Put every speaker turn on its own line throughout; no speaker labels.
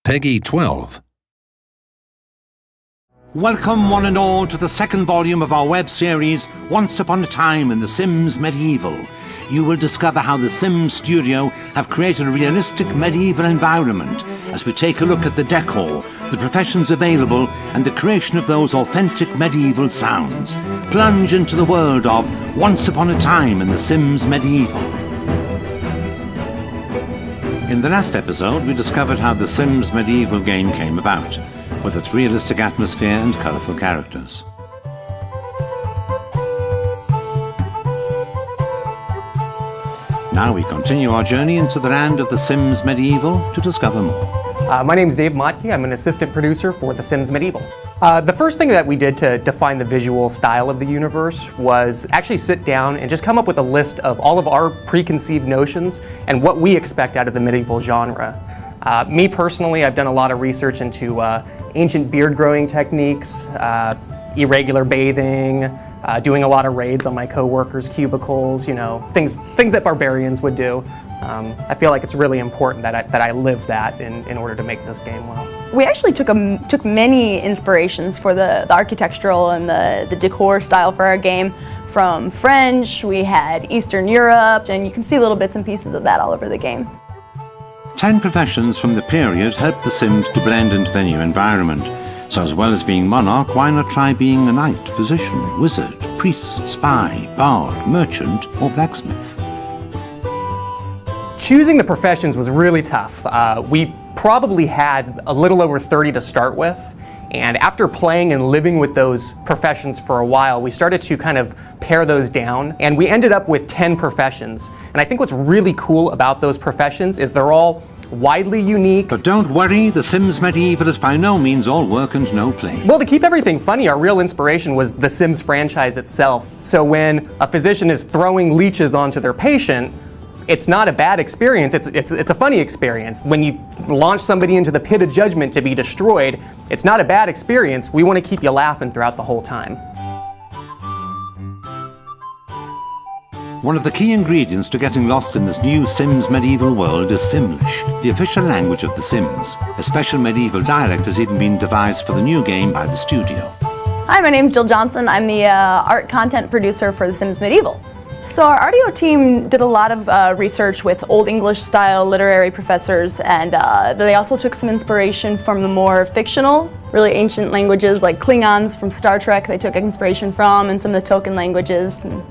Peggy 12.
Welcome one and all to the second volume of our web series, Once Upon a Time in The Sims Medieval. You will discover how the Sims studio have created a realistic medieval environment as we take a look at the decor, the professions available, and the creation of those authentic medieval sounds. Plunge into the world of Once Upon a Time in The Sims Medieval. In the last episode, we discovered how the Sims Medieval game came about, with its realistic atmosphere and colourful characters. Now we continue our journey into the land of the Sims Medieval to discover more.
My name's Dave Motke. I'm an assistant producer for The Sims Medieval. The first thing that we did to define the visual style of the universe was actually sit down and just come up with a list of all of our preconceived notions and what we expect out of the medieval genre. Me personally, I've done a lot of research into ancient beard growing techniques, irregular bathing, doing a lot of raids on my co-workers' cubicles, you know, things that barbarians would do. I feel like it's really important that I live that in order to make this game well.
We actually took many inspirations for the architectural and the decor style for our game. From French, we had Eastern Europe, and you can see little bits and pieces of that all over the game.
10 professions from the period helped the Sims to blend into their new environment. So as well as being monarch, why not try being a knight, physician, wizard, priest, spy, bard, merchant, or blacksmith?
Choosing the professions was really tough. We probably had a little over 30 to start with, and after playing and living with those professions for a while, we started to kind of pare those down, and we ended up with 10 professions. And I think what's really cool about those professions is they're all widely unique.
But don't worry, the Sims Medieval is by no means all work and no play.
Well, to keep everything funny, our real inspiration was the Sims franchise itself. So when a physician is throwing leeches onto their patient, it's not a bad experience, it's a funny experience. When you launch somebody into the pit of judgment to be destroyed, it's not a bad experience. We want to keep you laughing throughout the whole time.
One of the key ingredients to getting lost in this new Sims medieval world is Simlish, the official language of the Sims. A special medieval dialect has even been devised for the new game by the studio.
Hi, my name's Jill Johnson. I'm the art content producer for The Sims Medieval. So our audio team did a lot of research with Old English style literary professors, and they also took some inspiration from the more fictional, really ancient languages like Klingons from Star Trek. They took inspiration from, and some of the token languages. And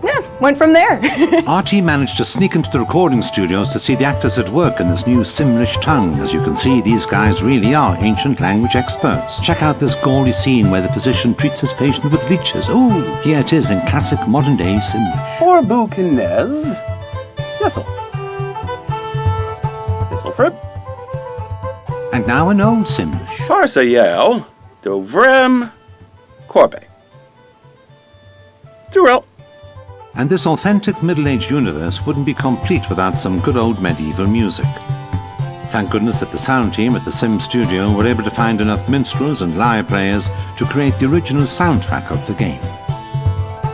yeah, went from there.
Our team managed to sneak into the recording studios to see the actors at work in this new Simlish tongue. As you can see, these guys really are ancient language experts. Check out this gory scene where the physician treats his patient with leeches. Ooh, here it is in classic modern-day Simlish.
Or Buchanez. Yesel. Yesselfrib.
And now an old Simlish.
Parsael. Dovrem. Corbe. Durel.
And this authentic middle-aged universe wouldn't be complete without some good old medieval music. Thank goodness that the sound team at the Sim Studio were able to find enough minstrels and lyre players to create the original soundtrack of the game.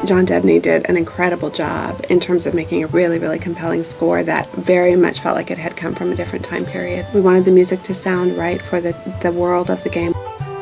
John Debney did an incredible job in terms of making a really, really compelling score that very much felt like it had come from a different time period. We wanted the music to sound right for the world of the game.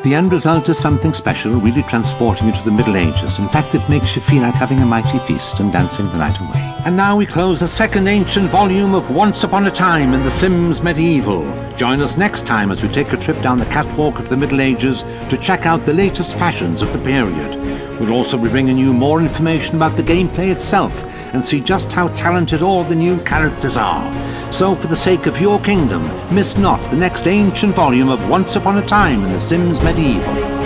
The end result is something special, really transporting you to the Middle Ages. In fact, it makes you feel like having a mighty feast and dancing the night away. And now we close the second ancient volume of Once Upon a Time in The Sims Medieval. Join us next time as we take a trip down the catwalk of the Middle Ages to check out the latest fashions of the period. We'll also be bringing you more information about the gameplay itself and see just how talented all the new characters are. So for the sake of your kingdom, miss not the next ancient volume of Once Upon a Time in The Sims Medieval.